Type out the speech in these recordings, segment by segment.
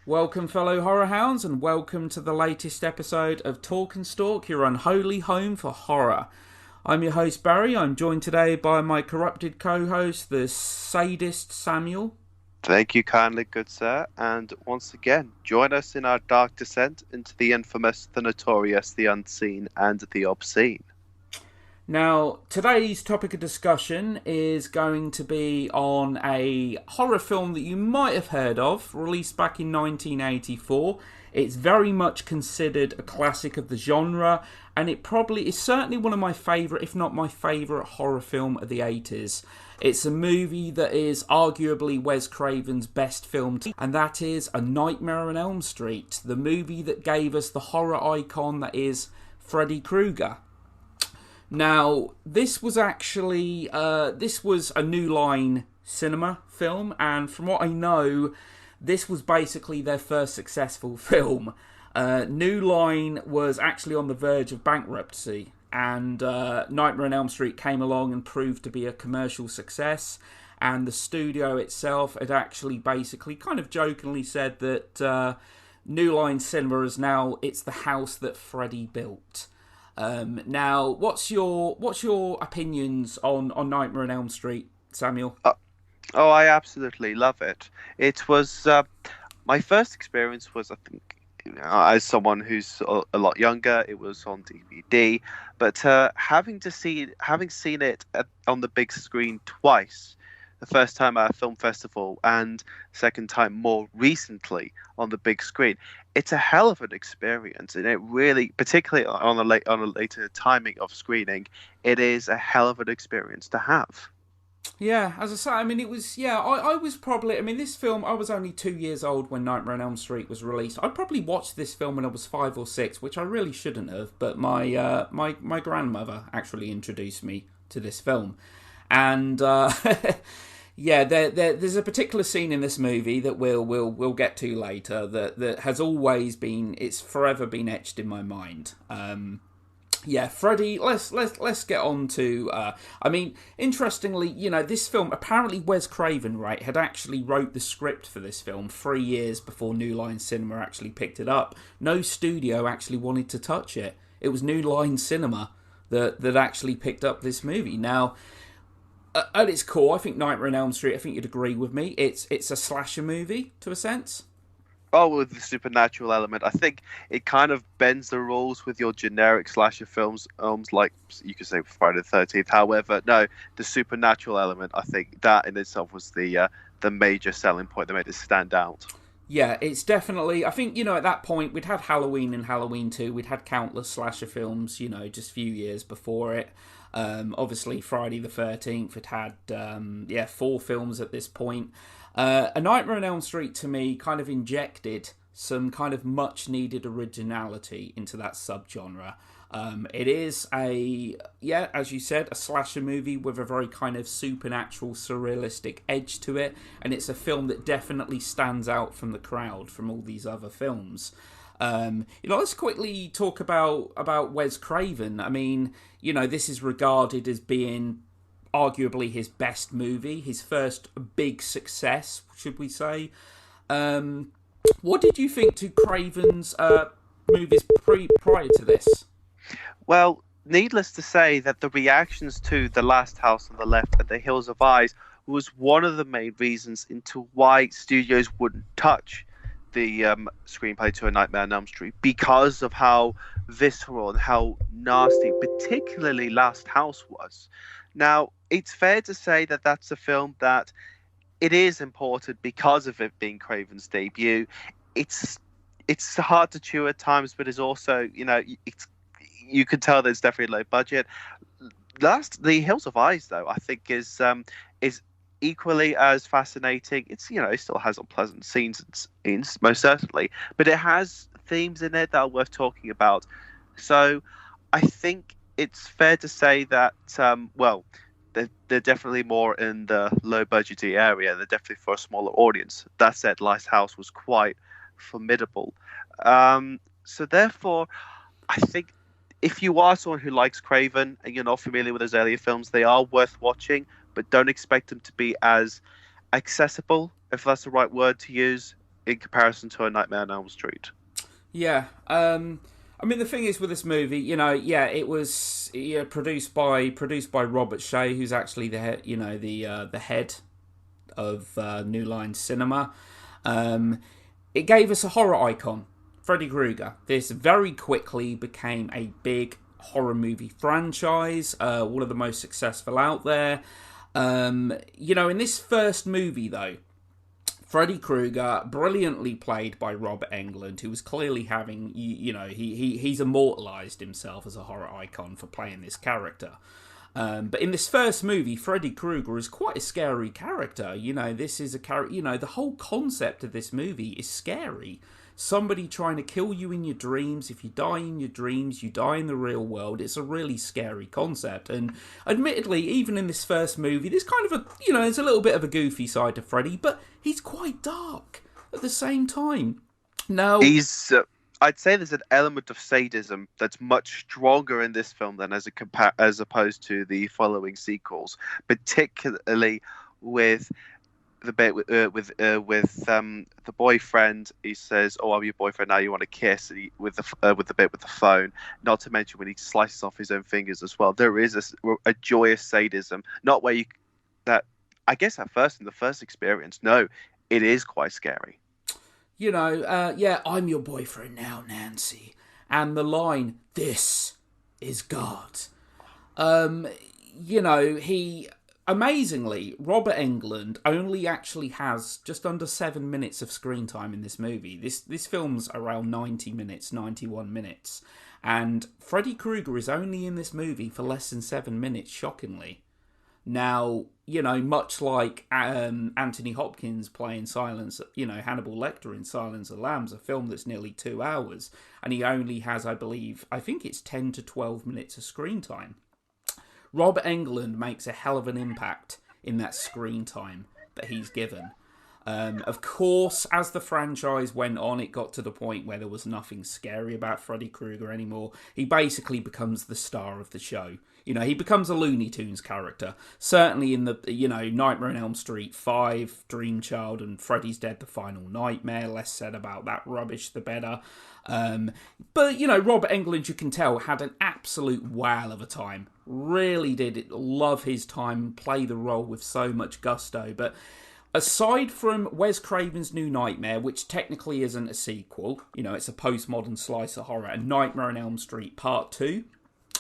Welcome, fellow horror hounds, and welcome to the latest episode of Talk and Stalk, your unholy home for horror. I'm your host, Barry. I'm joined today by my corrupted co-host, the sadist Samuel. Thank you kindly, good sir. And once again, join us in our dark descent into the infamous, the notorious, the unseen, and the obscene. Now, today's topic of discussion is going to be on a horror film that you might have heard of, released back in 1984. It's very much considered a classic of the genre, and it probably is certainly one of my favourite, if not my favourite, horror film of the 80s. It's a movie that is arguably Wes Craven's best film, and that is A Nightmare on Elm Street, the movie that gave us the horror icon that is Freddy Krueger. Now, this was actually, this was a New Line Cinema film, and from what I know, this was basically their first successful film. New Line was actually on the verge of bankruptcy, and Nightmare on Elm Street came along and proved to be a commercial success, and the studio itself had actually basically kind of jokingly said that New Line Cinema is now, it's the house that Freddy built. Now, what's your opinions on Nightmare on Elm Street, Samuel? Oh, I absolutely love it. It was my first experience was, I think, as someone who's a lot younger, it was on DVD. But having seen it on the big screen twice, the first time at a film festival and second time more recently on the big screen, it's a hell of an experience, and it really, particularly on a later timing of screening, it is a hell of an experience to have. Yeah, as I say, I mean, it was, I was probably, I mean, this film, I was only 2 years old when Nightmare on Elm Street was released. I probably watched this film when I was 5 or 6, which I really shouldn't have, but my grandmother actually introduced me to this film. And, yeah, there's a particular scene in this movie that we'll get to later that has always been, it's forever been etched in my mind. Yeah, Freddy. Let's get on to. I mean, interestingly, this film, apparently Wes Craven, right, had actually wrote the script for this film 3 years before New Line Cinema actually picked it up. No studio actually wanted to touch it. It was New Line Cinema that actually picked up this movie. Now, at its core, I think Nightmare on Elm Street, I think you'd agree with me, it's a slasher movie, to a sense. Oh, with the supernatural element, I think it kind of bends the rules with your generic slasher films, like you could say Friday the 13th. However, no, the supernatural element, I think that in itself was the major selling point that made it stand out. Yeah, it's definitely, I think, at that point, we'd had Halloween and Halloween 2, we'd had countless slasher films, just a few years before it. Obviously, Friday the 13th, it had, 4 films at this point. A Nightmare on Elm Street, to me, kind of injected some kind of much-needed originality into that subgenre. It is as you said, a slasher movie with a very kind of supernatural, surrealistic edge to it, and it's a film that definitely stands out from the crowd from all these other films. Let's quickly talk about Wes Craven. I mean, this is regarded as being arguably his best movie, his first big success, should we say. What did you think to Craven's movies prior to this? Well, needless to say that the reactions to The Last House on the Left and The Hills of Eyes was one of the main reasons into why studios wouldn't touch the screenplay to A Nightmare on Elm Street, because of how visceral and how nasty, particularly Last House was. Now, it's fair to say that that's a film that it is important because of it being Craven's debut. It's hard to chew at times, but it's also, you can tell that it's definitely low budget. The Hills of Eyes, though, I think is equally as fascinating. It's, it still has unpleasant scenes, most certainly, but it has themes in it that are worth talking about. So I think it's fair to say that, they're definitely more in the low budgety area. They're definitely for a smaller audience. That said, Lighthouse was quite formidable. So therefore, I think if you are someone who likes Craven and you're not familiar with his earlier films, they are worth watching, but don't expect them to be as accessible, if that's the right word to use, in comparison to A Nightmare on Elm Street. Yeah. I mean, the thing is with this movie, it was produced by Robert Shea, who's actually the head, the head of New Line Cinema. It gave us a horror icon, Freddy Krueger. This very quickly became a big horror movie franchise, one of the most successful out there. In this first movie, though, Freddy Krueger, brilliantly played by Robert Englund, who was clearly having, he's immortalised himself as a horror icon for playing this character. But in this first movie, Freddy Krueger is quite a scary character. This is a character, the whole concept of this movie is scary. Somebody trying to kill you in your dreams. If you die in your dreams, you die in the real world. It's a really scary concept. And admittedly, even in this first movie, there's kind of there's a little bit of a goofy side to Freddy, but he's quite dark at the same time. Now, I'd say there's an element of sadism that's much stronger in this film than as opposed to the following sequels, particularly with the bit with the boyfriend. He says, "Oh, I'm your boyfriend now. You want to kiss?" With the bit with the phone. Not to mention when he slices off his own fingers as well. There is a joyous sadism, not where that I guess at first in the first experience. No, it is quite scary. I'm your boyfriend now, Nancy, and the line, "This is God." Amazingly, Robert Englund only actually has just under 7 minutes of screen time in this movie. This film's around 90 minutes, 91 minutes. And Freddy Krueger is only in this movie for less than 7 minutes, shockingly. Now, much like Anthony Hopkins playing Hannibal Lecter in Silence of the Lambs, a film that's nearly 2 hours, and he only has, I think it's 10 to 12 minutes of screen time. Robert Englund makes a hell of an impact in that screen time that he's given. Of course, as the franchise went on, it got to the point where there was nothing scary about Freddy Krueger anymore. He basically becomes the star of the show. He becomes a Looney Tunes character. Certainly in the, Nightmare on Elm Street 5, Dream Child, and Freddy's Dead, The Final Nightmare. Less said about that rubbish, the better. But Robert Englund, you can tell, had an absolute wow of a time. Really did love his time, play the role with so much gusto. But aside from Wes Craven's New Nightmare, which technically isn't a sequel, it's a postmodern slice of horror, and Nightmare on Elm Street Part 2,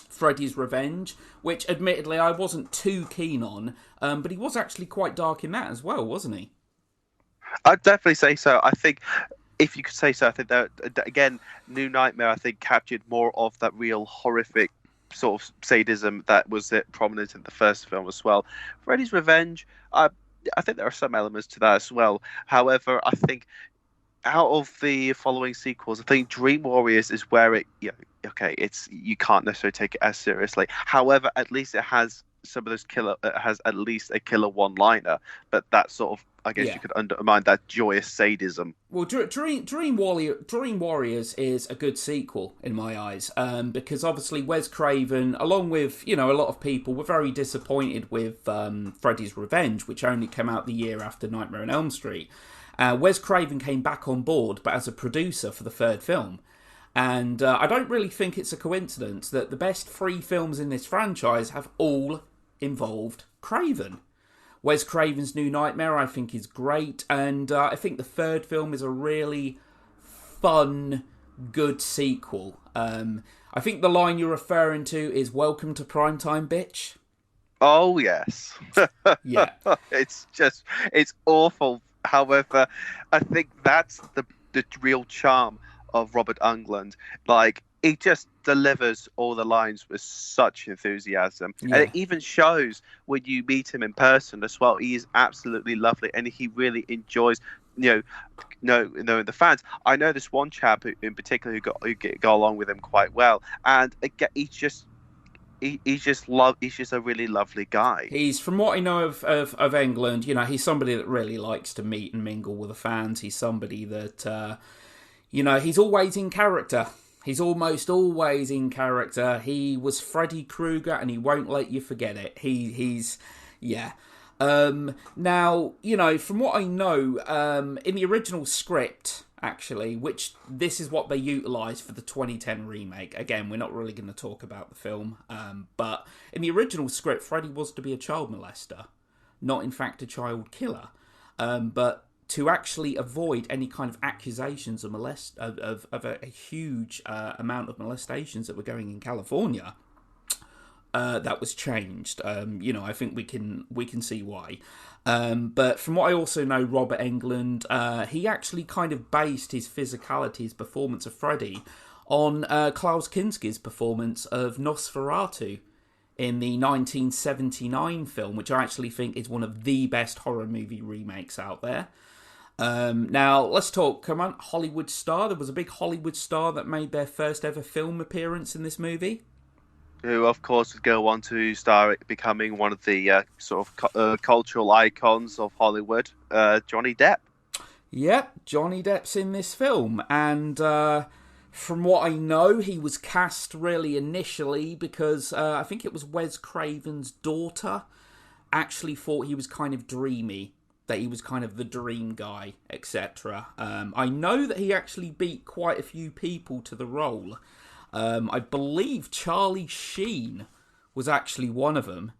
Freddy's Revenge, which admittedly I wasn't too keen on, but he was actually quite dark in that as well, wasn't he? I'd definitely say so. I think, if you could say so, I think that, again, New Nightmare, I think, captured more of that real horrific sort of sadism that was prominent in the first film as well. Freddy's Revenge, I think there are some elements to that as well. However, I think out of the following sequels, I think Dream Warriors is where you can't necessarily take it as seriously. However, at least it has some of those it has at least a killer one-liner, but that sort of, I guess you could undermine that joyous sadism. Well, Dream Warriors is a good sequel in my eyes, because obviously Wes Craven, along with a lot of people, were very disappointed with Freddy's Revenge, which only came out the year after Nightmare on Elm Street. Wes Craven came back on board, but as a producer for the third film. And I don't really think it's a coincidence that the best 3 films in this franchise have all involved Craven. Wes Craven's New Nightmare, I think, is great. And I think the third film is a really fun, good sequel. I think the line you're referring to is "Welcome to Primetime, bitch." Oh, yes. Yeah. It's awful. However, I think that's the real charm of Robert Englund. Like, he just delivers all the lines with such enthusiasm. Yeah. And it even shows when you meet him in person as well. He is absolutely lovely, and he really enjoys the fans. I know this one chap in particular who get along with him quite well, and again, he's just a really lovely guy. He's, from what I know of Englund, he's somebody that really likes to meet and mingle with the fans. He's somebody that, he's always in character. He's almost always in character. He was Freddy Krueger, and he won't let you forget it. Now, from what I know, in the original script, actually, which this is what they utilised for the 2010 remake. Again, we're not really going to talk about the film, but in the original script, Freddy was to be a child molester, not in fact a child killer. But to actually avoid any kind of accusations of a huge amount of molestations that were going in California, that was changed. I think we can see why. But from what I also know, Robert Englund, he actually kind of based his physicality, his performance of Freddy, on Klaus Kinski's performance of Nosferatu in the 1979 film, which I actually think is one of the best horror movie remakes out there. Now, let's talk, come on, Hollywood star. There was a big Hollywood star that made their first ever film appearance in this movie. Who, of course, would go on to star becoming one of the cultural icons of Hollywood, Johnny Depp. Yep, Johnny Depp's in this film, and from what I know, he was cast really initially because I think it was Wes Craven's daughter actually thought he was kind of dreamy, that he was kind of the dream guy, etc. I know that he actually beat quite a few people to the role. I believe Charlie Sheen was actually one of them,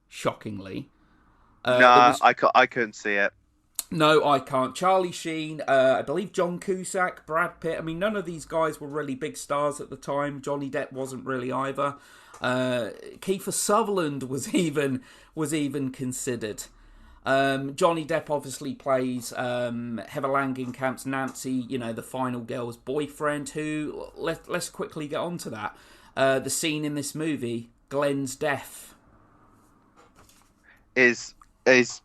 shockingly. I couldn't see it. No, I can't. Charlie Sheen, I believe John Cusack, Brad Pitt. I mean, none of these guys were really big stars at the time. Johnny Depp wasn't really either. Kiefer Sutherland was even considered. Johnny Depp obviously plays Heather Langenkamp's Nancy, the final girl's boyfriend, who, let's quickly get on to that. The scene in this movie, Glenn's death, is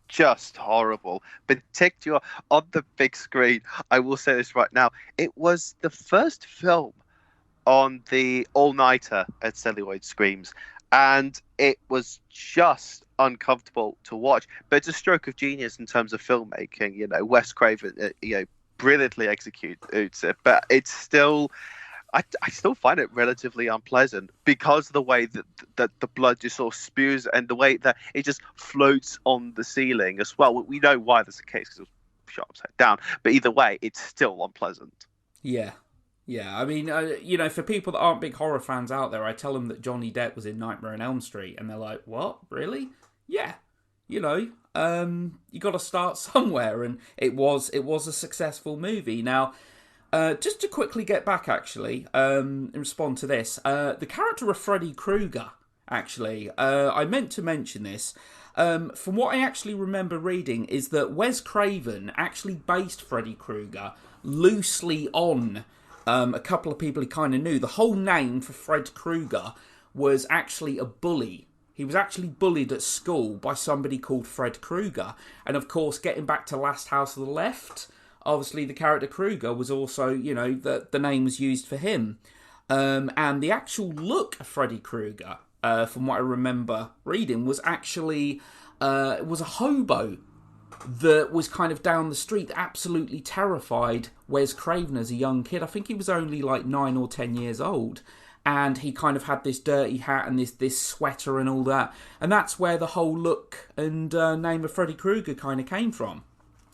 just horrible. Particularly on the big screen, I will say this right now, it was the first film on the all-nighter at Celluloid Screams, and it was just uncomfortable to watch. But it's a stroke of genius in terms of filmmaking. Wes Craven, brilliantly executes it, but it's still, I still find it relatively unpleasant because of the way that the blood just sort of spews and the way that it just floats on the ceiling as well. We know why that's the case because it was shot upside down, but either way, it's still unpleasant. Yeah. I mean, for people that aren't big horror fans out there, I tell them that Johnny Depp was in Nightmare on Elm Street, and they're like, "What? Really?" Yeah, you got to start somewhere, and it was a successful movie. Now, just to quickly get back, actually, and respond to this, the character of Freddy Krueger, actually, I meant to mention this. From what I actually remember reading, is that Wes Craven actually based Freddy Krueger loosely on a couple of people he kind of knew. The whole name for Fred Krueger was actually a bully. He was actually bullied at school by somebody called Fred Krueger. And of course, getting back to Last House on the Left, obviously the character Krueger was also, the name was used for him. And the actual look of Freddy Krueger, from what I remember reading, was actually was a hobo that was kind of down the street that absolutely terrified Wes Craven as a young kid. I think he was only like 9 or 10 years old. And he kind of had this dirty hat and this sweater and all that. And that's where the whole look and name of Freddy Krueger kind of came from.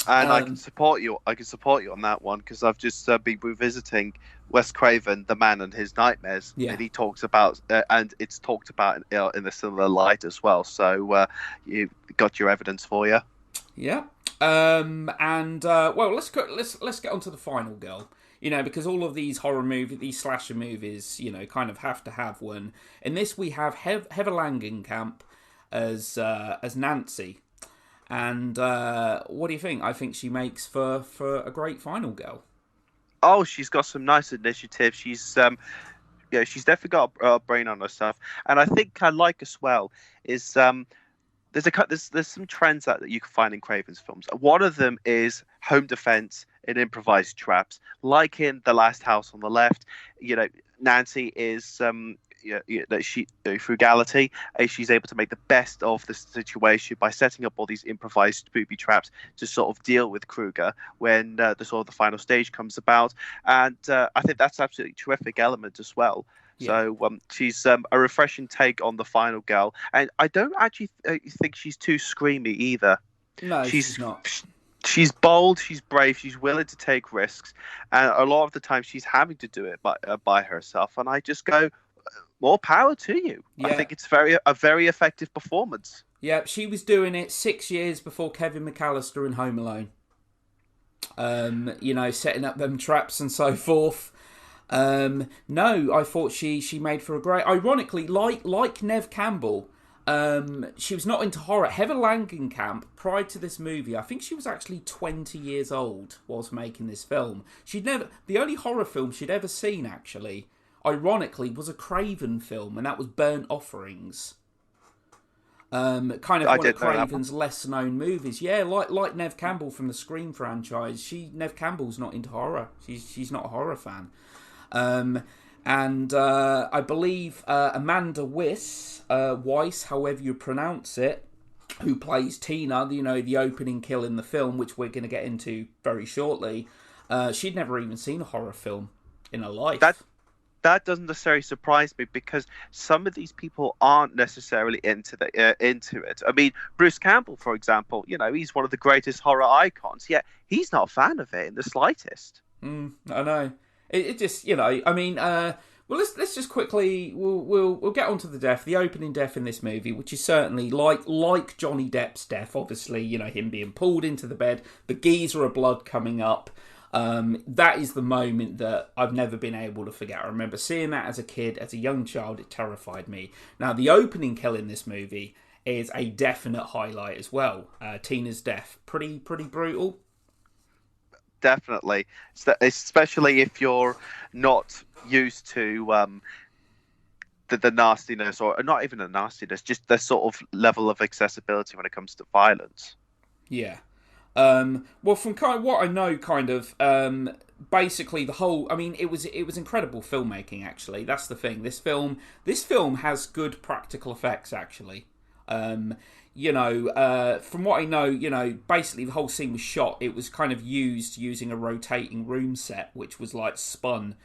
And I can support you. I can support you on that one because I've just been revisiting Wes Craven, The Man and His Nightmares, and he talks about, and it's talked about in a similar light as well. So you got your evidence for you. Yeah. Well, let's get on to the final girl. Because all of these horror movies, these slasher movies, kind of have to have one. In this, we have Heather Langenkamp as Nancy. And what do you think? I think she makes for a great final girl. Oh, she's got some nice initiative. She's she's definitely got a brain on her stuff. And I think I like as well is there's some trends that you can find in Craven's films. One of them is home defense and improvised traps, like in The Last House on the Left. Nancy is frugality. She's able to make the best of the situation by setting up all these improvised booby traps to sort of deal with Krueger when the final stage comes about. And I think that's absolutely terrific element as well. Yeah. So she's a refreshing take on the final girl, and I don't actually think she's too screamy either. No, she's She's not. she's bold, she's brave, she's willing to take risks, and a lot of the time she's having to do it by herself. And I just go, more power to you. I Yeah. think it's a very effective performance. Yeah, she was doing it 6 years before Kevin McAllister in Home Alone. Setting up them traps and so forth. No, I thought she made for a great. Ironically, like Nev Campbell, she was not into horror. Heather Langenkamp, prior to this movie, I think she was actually 20 years old whilst making this film. The only horror film she'd ever seen, actually, ironically, was a Craven film, and that was Burnt Offerings. Kind of one of Craven's lesser known movies. Yeah, like Nev Campbell from the Scream franchise. Nev Campbell's not into horror. She's not a horror fan. I believe Amanda Weiss, however you pronounce it, who plays Tina, the opening kill in the film, which we're going to get into very shortly. She'd never even seen a horror film in her life. That doesn't necessarily surprise me, because some of these people aren't necessarily into it. I mean, Bruce Campbell, for example, he's one of the greatest horror icons, yet he's not a fan of it in the slightest. I know. It just, well, let's just quickly, we'll get onto the death, the opening death in this movie, which is certainly like Johnny Depp's death, obviously, him being pulled into the bed, the geyser of blood coming up. That is the moment that I've never been able to forget. I remember seeing that as a kid, as a young child. It terrified me. Now, the opening kill in this movie is a definite highlight as well. Tina's death, pretty brutal. Definitely, especially if you're not used to the nastiness, or not even the nastiness, just the sort of level of accessibility when it comes to violence. Yeah. Well, from kind of what I know, basically the whole. I mean, it was incredible filmmaking. Actually, that's the thing. This film has good practical effects. Actually, from what I know, basically the whole scene was shot. It was kind of using a rotating room set, which was like spun,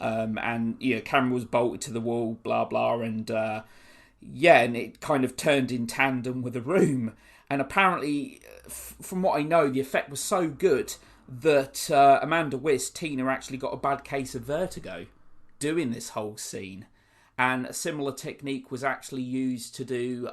and camera was bolted to the wall, blah blah, and and it kind of turned in tandem with the room. And apparently, from what I know, the effect was so good that Amanda Weiss, Tina, actually got a bad case of vertigo doing this whole scene. And a similar technique was actually used to do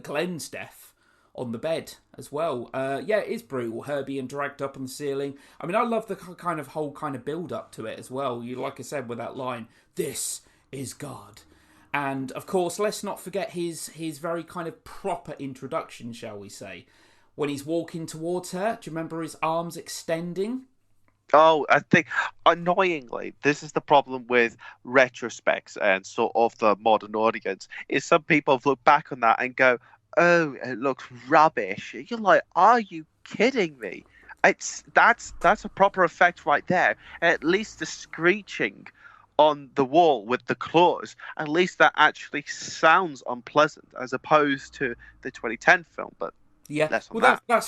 Glenn's death on the bed as well. It is brutal. Her being dragged up on the ceiling. I mean, I love the whole build up to it as well. Like I said, with that line, "This is God." And, of course, let's not forget his very kind of proper introduction, shall we say. When he's walking towards her, do you remember his arms extending? Oh, I think, annoyingly, this is the problem with retrospects and sort of the modern audience, is some people look back on that and go, oh, it looks rubbish. You're like, are you kidding me? That's a proper effect right there. And at least the screeching on the wall with the claws, at least that actually sounds unpleasant, as opposed to the 2010 film. But yeah, that's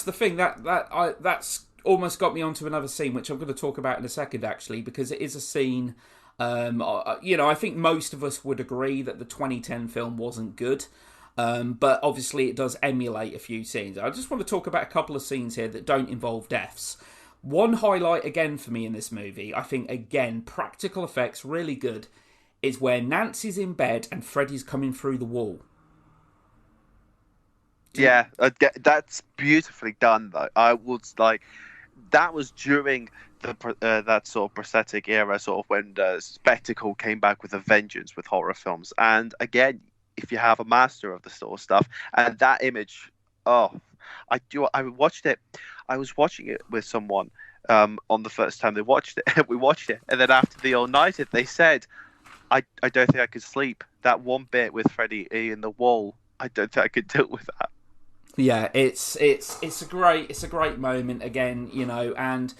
the thing that's almost got me onto another scene, which I'm going to talk about in a second, actually, because it is a scene. I think most of us would agree that the 2010 film wasn't good, but obviously it does emulate a few scenes. I just want to talk about a couple of scenes here that don't involve deaths. One highlight, again, for me in this movie, I think, again, practical effects, really good, is where Nancy's in bed and Freddy's coming through the wall. Yeah, that's beautifully done, though. I would like, that was during that sort of prosthetic era, sort of when the spectacle came back with a vengeance with horror films. And again, if you have a master of the sort of stuff, and that image, I watched it. I was watching it with someone on the first time they watched it. We watched it, and then after the all-nighter, they said, I don't think I could sleep. That one bit with Freddy in the wall, I don't think I could deal with that. Yeah, it's a great moment again, and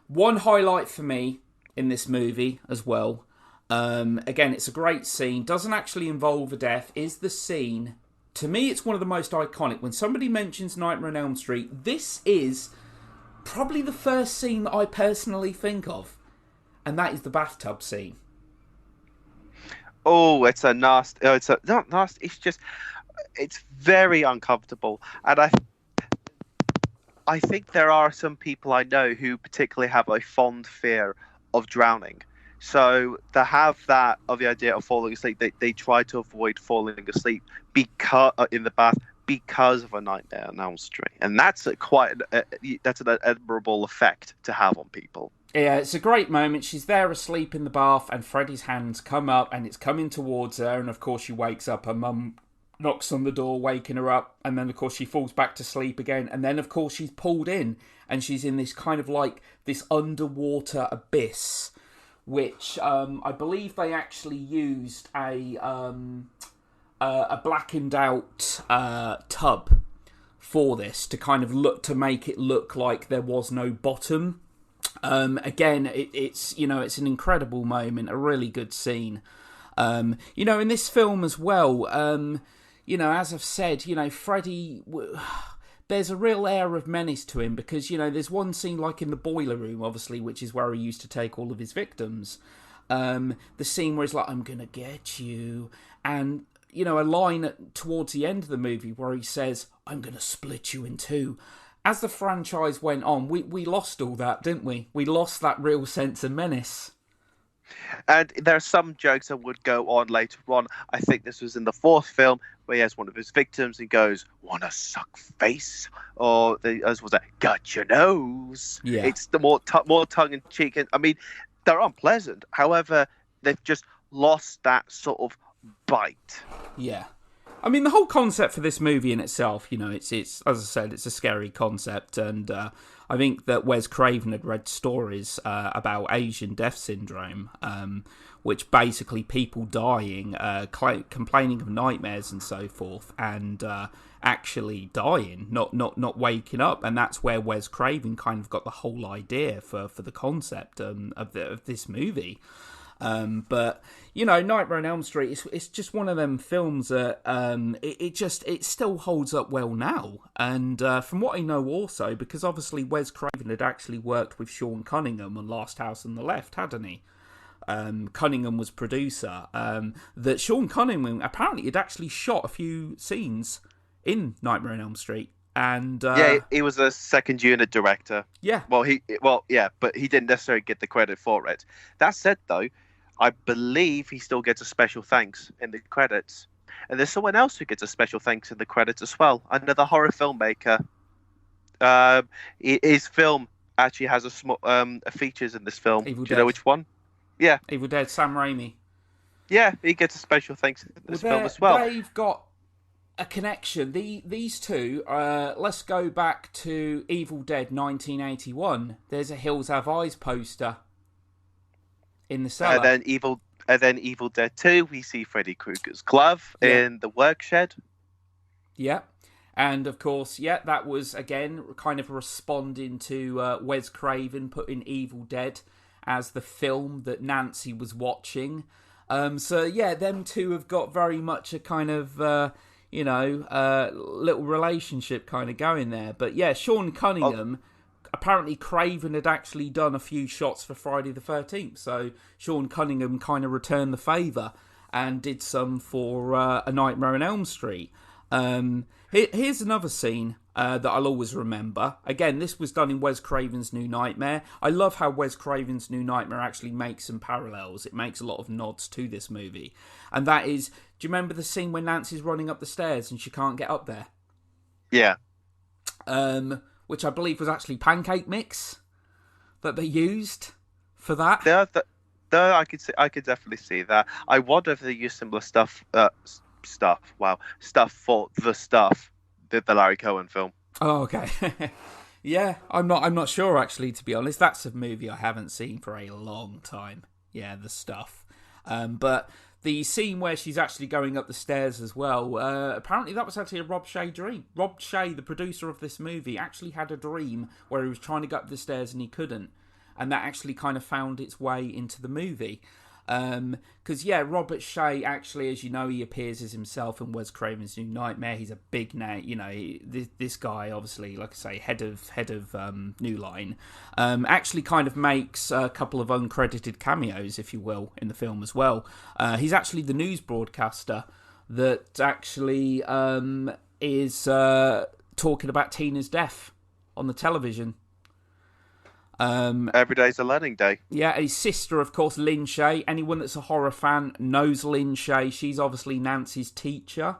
one highlight for me in this movie as well. Again, it's a great scene. Doesn't actually involve a death. Is the scene. To me, it's one of the most iconic. When somebody mentions Nightmare on Elm Street, this is probably the first scene that I personally think of. And that is the bathtub scene. Oh, it's a nasty. Oh, it's a not nasty. It's just it's very uncomfortable, and I think there are some people I know who particularly have a fond fear of drowning. So to have that of the idea of falling asleep, they try to avoid falling asleep because in the bath because of a nightmare on Elm Street, and that's that's an admirable effect to have on people. Yeah, it's a great moment. She's there asleep in the bath, and Freddy's hands come up, and it's coming towards her. And of course, she wakes up. Her mum knocks on the door, waking her up, and then of course she falls back to sleep again. And then of course she's pulled in, and she's in this kind of like this underwater abyss, which I believe they actually used a blackened out tub for this to kind of look to make it look like there was no bottom. Again, it's it's an incredible moment, a really good scene. In this film as well, as I've said, Freddy, there's a real air of menace to him because, there's one scene like in the boiler room, obviously, which is where he used to take all of his victims. The scene where he's like, I'm going to get you. And, a line towards the end of the movie where he says, I'm going to split you in two. As the franchise went on, we lost all that, didn't we? We lost that real sense of menace. And there are some jokes that would go on later on. I think this was in the fourth film where he has one of his victims and goes, "Wanna suck face?" Or as was that, "Got your nose?" Yeah, it's the more tongue in cheek. I mean, they're unpleasant. However, they've just lost that sort of bite. Yeah. I mean, the whole concept for this movie in itself, it's as I said, it's a scary concept, and I think that Wes Craven had read stories about Asian death syndrome, which basically people dying, complaining of nightmares and so forth, and actually dying, not waking up, and that's where Wes Craven kind of got the whole idea for the concept of this movie. But Nightmare on Elm Street, it's just one of them films that it still holds up well now. And from what I know also, because obviously Wes Craven had actually worked with Sean Cunningham on Last House on the Left, hadn't he? Cunningham was producer. That Sean Cunningham apparently had actually shot a few scenes in Nightmare on Elm Street. And he was a second unit director. Yeah. But he didn't necessarily get the credit for it. That said, though, I believe he still gets a special thanks in the credits. And there's someone else who gets a special thanks in the credits as well. Another horror filmmaker. His film actually has a small features in this film. Evil Do Dead. you know which one? Yeah. Evil Dead, Sam Raimi. Yeah, he gets a special thanks in this film as well. They've got a connection. These two, let's go back to Evil Dead 1981. There's a Hills Have Eyes poster in the cellar. And then Evil Dead 2, we see Freddy Krueger's glove in the work shed. Yeah. And of course, that was again kind of responding to Wes Craven putting Evil Dead as the film that Nancy was watching. Them two have got very much a kind of little relationship kind of going there. But yeah, Sean Cunningham, apparently Craven had actually done a few shots for Friday the 13th. So Sean Cunningham kind of returned the favour and did some for A Nightmare on Elm Street. Here's another scene that I'll always remember. Again, this was done in Wes Craven's New Nightmare. I love how Wes Craven's New Nightmare actually makes some parallels. It makes a lot of nods to this movie. And that is, do you remember the scene when Nancy's running up the stairs and she can't get up there? Yeah. Which I believe was actually pancake mix that they used for that. I could definitely see that. I wonder if they use similar stuff for the stuff, the Larry Cohen film. Oh, okay. Yeah, I'm not sure actually, to be honest. That's a movie I haven't seen for a long time. Yeah, the stuff. But the scene where she's actually going up the stairs as well, apparently that was actually a Rob Shea dream. Rob Shea, the producer of this movie, actually had a dream where he was trying to go up the stairs and he couldn't. And that actually kind of found its way into the movie. Because, Robert Shea, actually, as you know, he appears as himself in Wes Craven's New Nightmare. He's a big name, this guy, obviously, like I say, head of New Line, actually kind of makes a couple of uncredited cameos, if you will, in the film as well. He's actually the news broadcaster that actually is talking about Tina's death on the television. Every day's a learning day. Yeah, and his sister, of course, Lynn Shay. Anyone that's a horror fan knows Lynn Shay. She's obviously Nancy's teacher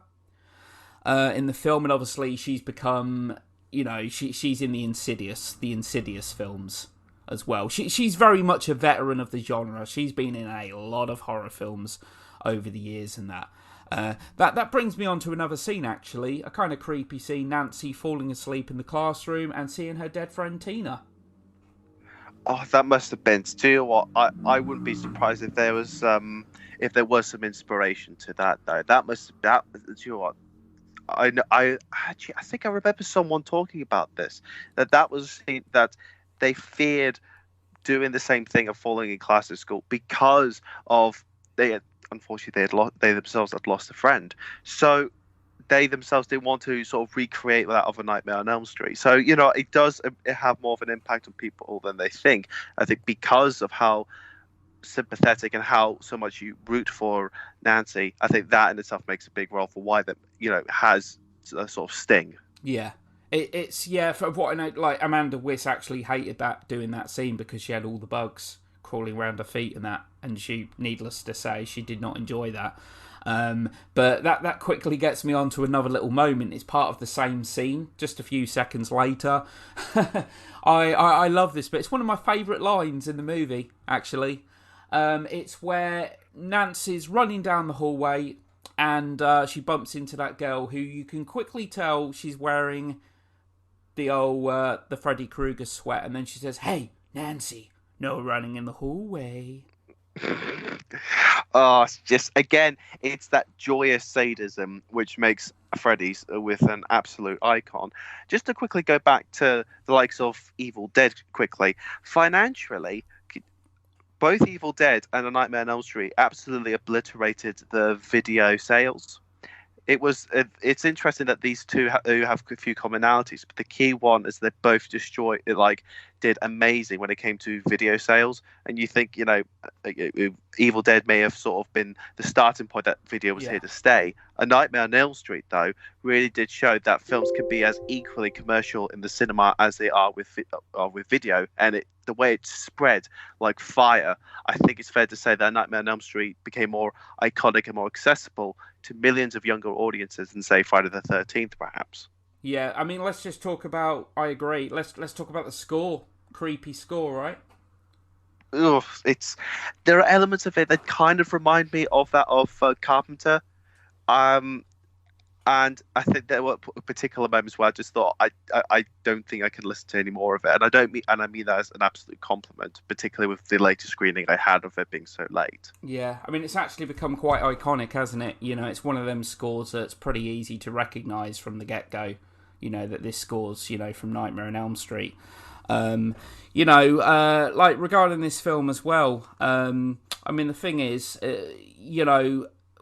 in the film, and obviously she's become, she's in the Insidious films as well. She's very much a veteran of the genre. She's been in a lot of horror films over the years, and that brings me on to another scene, actually, a kind of creepy scene. Nancy falling asleep in the classroom and seeing her dead friend Tina. Oh, that must have been. Do you know what? I wouldn't be surprised if there was some inspiration to that though. Do you know what? I think I remember someone talking about this. That was a scene that they feared doing the same thing of falling in class at school because of unfortunately they themselves had lost a friend. So they themselves didn't want to sort of recreate that of A Nightmare on Elm Street. So, it does have more of an impact on people than they think. I think because of how sympathetic and how so much you root for Nancy, I think that in itself makes a big role for why that, has a sort of sting. Yeah. It's from what I know, like Amanda Wyss actually hated doing that scene because she had all the bugs crawling around her feet and that, and she, needless to say, she did not enjoy that. But that quickly gets me on to another little moment. It's part of the same scene, just a few seconds later. I love this bit. It's one of my favourite lines in the movie, actually. It's where Nancy's running down the hallway and she bumps into that girl who you can quickly tell she's wearing the Freddy Krueger sweat. And then she says, "Hey, Nancy, no running in the hallway." Oh, it's just, again, it's that joyous sadism which makes Freddy's with an absolute icon. Just to quickly go back to the likes of Evil Dead quickly. Financially, both Evil Dead and A Nightmare on Elm Street absolutely obliterated the video sales. It's interesting that these two have a few commonalities, but the key one is they both did amazing when it came to video sales. And you think, Evil Dead may have sort of been the starting point that video was here to stay. A Nightmare on Elm Street, though, really did show that films can be as equally commercial in the cinema as they are with video. And the way it spread like fire, I think it's fair to say that Nightmare on Elm Street became more iconic and more accessible to millions of younger audiences than, say, Friday the 13th, perhaps. Yeah, I mean, let's just talk about. I agree. Let's talk about the score. Creepy score, right? Ugh, there are elements of it that kind of remind me of that of Carpenter, and I think there were particular moments where I just thought I don't think I can listen to any more of it, and I mean that as an absolute compliment, particularly with the latest screening I had of it being so late. Yeah, I mean, it's actually become quite iconic, hasn't it? It's one of them scores that's pretty easy to recognise from the get-go. That this score's from Nightmare on Elm Street. Like regarding this film as well. I mean, the thing is,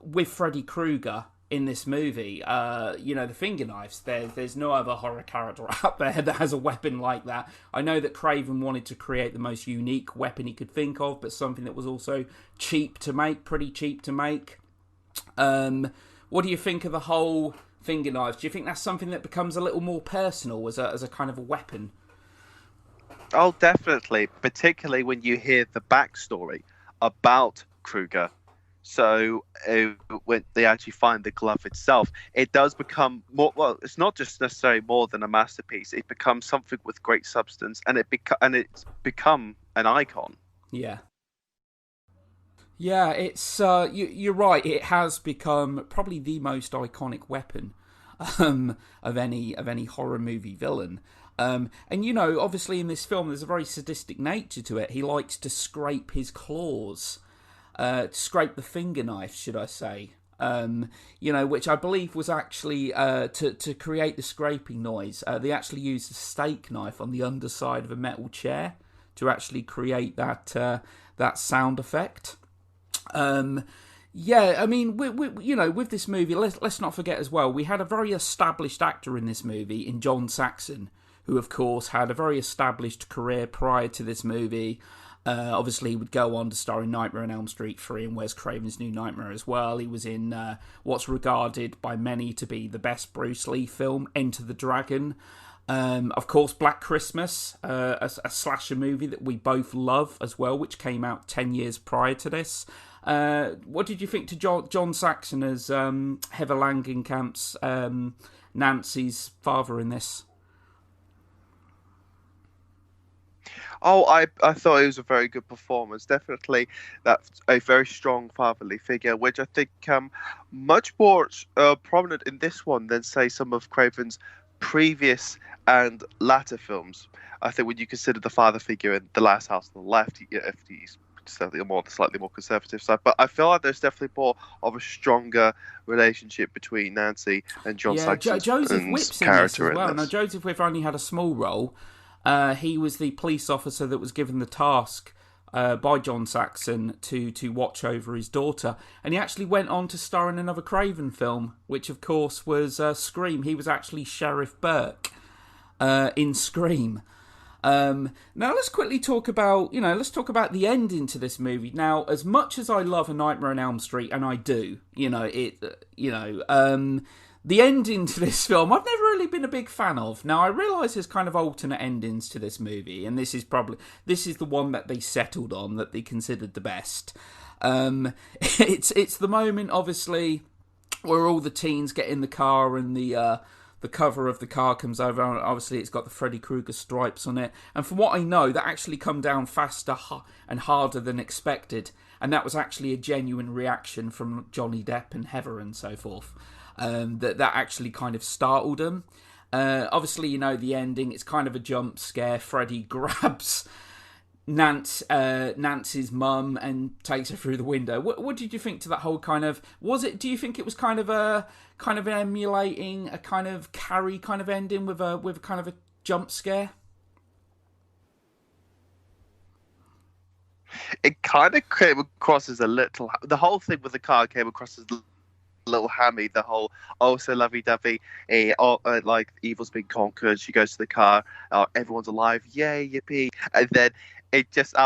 with Freddy Krueger in this movie, the finger knives, there's no other horror character out there that has a weapon like that. I know that Craven wanted to create the most unique weapon he could think of, but something that was also pretty cheap to make. What do you think of the whole finger knives? Do you think that's something that becomes a little more personal as a kind of a weapon? Oh, definitely, particularly when you hear the backstory about Krueger. So when they actually find the glove itself, it does become more. Well, it's not just necessarily more than a masterpiece. It becomes something with great substance, and it's become an icon. Yeah. Yeah, it's you're right. It has become probably the most iconic weapon of any horror movie villain. And obviously in this film, there's a very sadistic nature to it. He likes to scrape his claws. Scrape the finger knife, should I say? Which I believe was actually to create the scraping noise. They actually used a steak knife on the underside of a metal chair to actually create that sound effect. Yeah, I mean, with this movie, let's not forget as well, we had a very established actor in this movie, in John Saxon, who, of course, had a very established career prior to this movie. Obviously, he would go on to star in Nightmare on Elm Street 3 and Wes Craven's New Nightmare as well. He was in what's regarded by many to be the best Bruce Lee film, Enter the Dragon. Of course, Black Christmas, a slasher movie that we both love as well, which came out 10 years prior to this. What did you think to John Saxon as Heather Langenkamp's Nancy's father in this? Oh, I thought it was a very good performance. Definitely, that's a very strong fatherly figure, which I think much more prominent in this one than, say, some of Craven's previous and latter films. I think when you consider the father figure in The Last House on the Left, if he's slightly more conservative side, but I feel like there's definitely more of a stronger relationship between Nancy and John Saxon's Joseph Whipp's in this as well. Now, Joseph Whipp only had a small role. He was the police officer that was given the task by John Saxon to watch over his daughter. And he actually went on to star in another Craven film, which of course was Scream. He was actually Sheriff Burke in Scream. Now let's quickly talk about, the ending to this movie. Now, as much as I love A Nightmare on Elm Street, and I do, the ending to this film, I've never really been a big fan of. Now, I realise there's kind of alternate endings to this movie, and this is the one that they settled on, that they considered the best. It's the moment, obviously, where all the teens get in the car and the cover of the car comes over, and obviously it's got the Freddy Krueger stripes on it. And from what I know, that actually come down faster and harder than expected. And that was actually a genuine reaction from Johnny Depp and Heather and so forth. That actually kind of startled them. Obviously, the ending, it's kind of a jump scare. Freddy grabs Nancy's mum and takes her through the window. What did you think to that whole kind of... do you think it was kind of emulating a kind of Carrie kind of ending with a kind of a jump scare? It kind of came across as a little... The whole thing with the car came across as little hammy, the whole so lovey-dovey, like evil's been conquered, she goes to the car, everyone's alive, yay, yippee, and then it just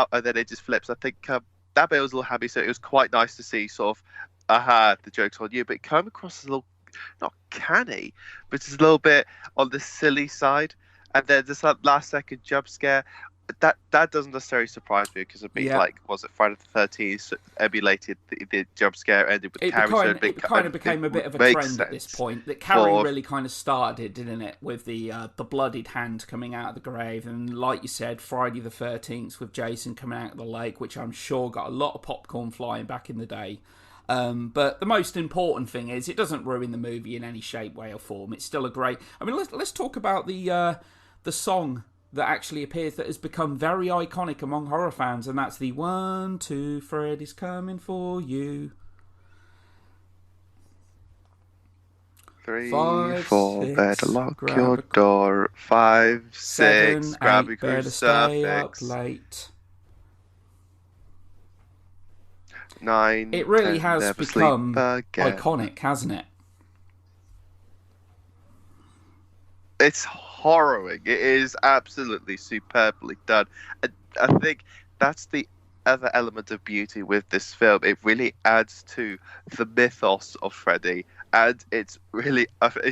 flips. I think that bit was a little hammy, so it was quite nice to see sort of the joke's on you, but it came across as a little, not canny, but just a little bit on the silly side. And then this last second jump scare, that doesn't necessarily surprise me, because it'd be like, was it Friday the 13th emulated the jump scare ended with Carrie? It kind of became a bit of a trend at this point. That Carrie really kind of started it, didn't it? With the bloodied hand coming out of the grave, and like you said, Friday the 13th with Jason coming out of the lake, which I'm sure got a lot of popcorn flying back in the day. But the most important thing is it doesn't ruin the movie in any shape, way, or form. It's still a great... I mean, let's talk about the song that actually appears, that has become very iconic among horror fans, and that's the 1, 2, Freddy's coming for you. 3, 4, better lock your door. 5, 6, grab your crucifix. Late. 9, it really has become iconic, hasn't it? It's harrowing. It is absolutely superbly done. And I think that's the other element of beauty with this film. It really adds to the mythos of Freddy, and it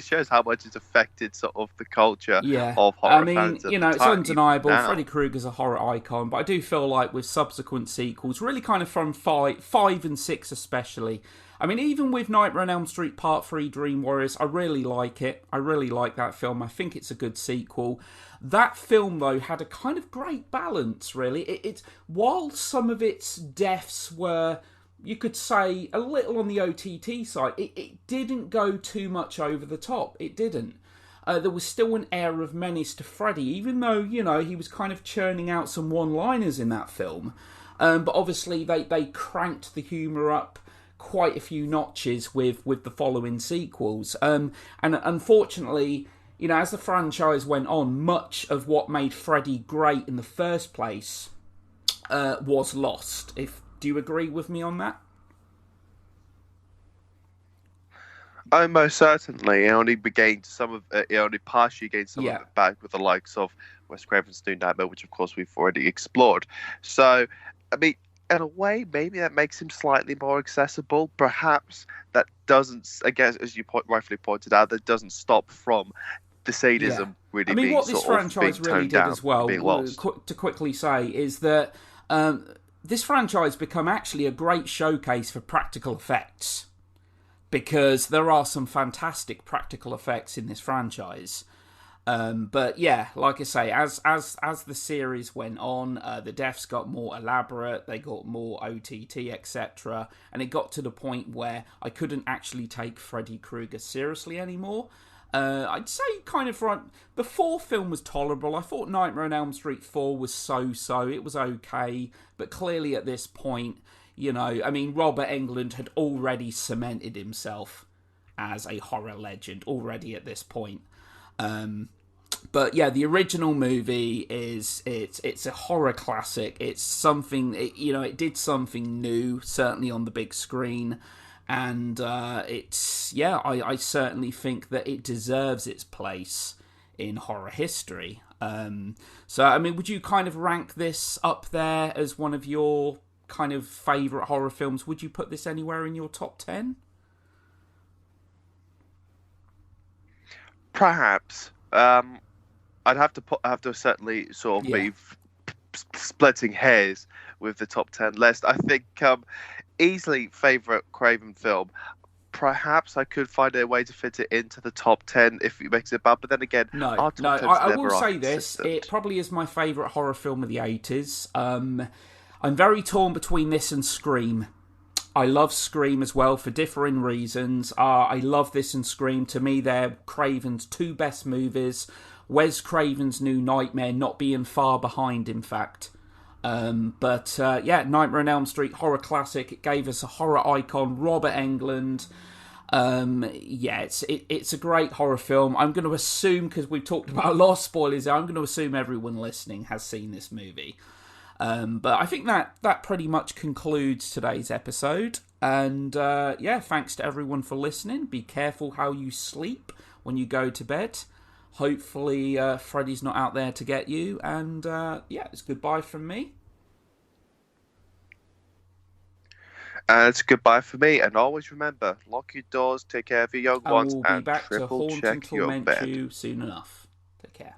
shows how much it's affected sort of the culture of horror fans. I mean, it's undeniable. Freddy Krueger's a horror icon, but I do feel like with subsequent sequels, really kind of from 5 and 6 especially, I mean, even with Nightmare on Elm Street Part 3 Dream Warriors, I really like it. I really like that film. I think it's a good sequel. That film, though, had a kind of great balance, really. It's while some of its deaths were, you could say, a little on the OTT side, it didn't go too much over the top. It didn't. There was still an air of menace to Freddy, even though, he was kind of churning out some one-liners in that film. But obviously, they cranked the humour up quite a few notches with the following sequels. And unfortunately, as the franchise went on, much of what made Freddy great in the first place was lost. Do you agree with me on that? Oh, most certainly. It only regained some of it only partially gained some of Yeah, it back with the likes of Wes Craven's New Nightmare, which of course we've already explored. So, I mean, in a way, maybe that makes him slightly more accessible. Perhaps that doesn't, I guess, as you rightfully pointed out, that doesn't stop from the yeah. sadism I really mean, being what this sort of being franchise really toned did down as and well, being lost. to quickly say, is that this franchise become actually a great showcase for practical effects, because there are some fantastic practical effects in this franchise. But yeah, like I say, as the series went on, the deaths got more elaborate, they got more OTT, etc., and it got to the point where I couldn't actually take Freddy Krueger seriously anymore. I'd say kind of right. The fourth film was tolerable. I thought Nightmare on Elm Street 4 was so-so. It was okay, but clearly at this point, I mean, Robert Englund had already cemented himself as a horror legend already at this point. But yeah, the original movie it's a horror classic. It's something, it did something new, certainly on the big screen, and I certainly think that it deserves its place in horror history. So I mean, would you kind of rank this up there as one of your kind of favourite horror films? Would you put this anywhere in your top 10? Perhaps. I have to certainly sort of Yeah. be splitting hairs with the top 10 list. I think easily favorite Craven film. Perhaps I could find a way to fit it into the top 10 if it makes it bad, but then again, No, our no. top 10s I will never are say this: it consistent. probably is my favourite horror film of the '80s. I'm very torn between this and Scream. I love Scream as well for differing reasons. I love this and Scream. To me, they're Craven's two best movies. Wes Craven's New Nightmare not being far behind, in fact. But Nightmare on Elm Street, horror classic. It gave us a horror icon, Robert Englund. It's a great horror film. I'm going to assume, because we've talked about a lot of spoilers, I'm going to assume everyone listening has seen this movie. But I think that pretty much concludes today's episode. And thanks to everyone for listening. Be careful how you sleep when you go to bed. Hopefully Freddy's not out there to get you. And it's goodbye from me. And it's goodbye for me. And always remember, lock your doors, take care of your young And ones, we'll be and back to triple haunt and check your torment bed. you soon enough. Take care.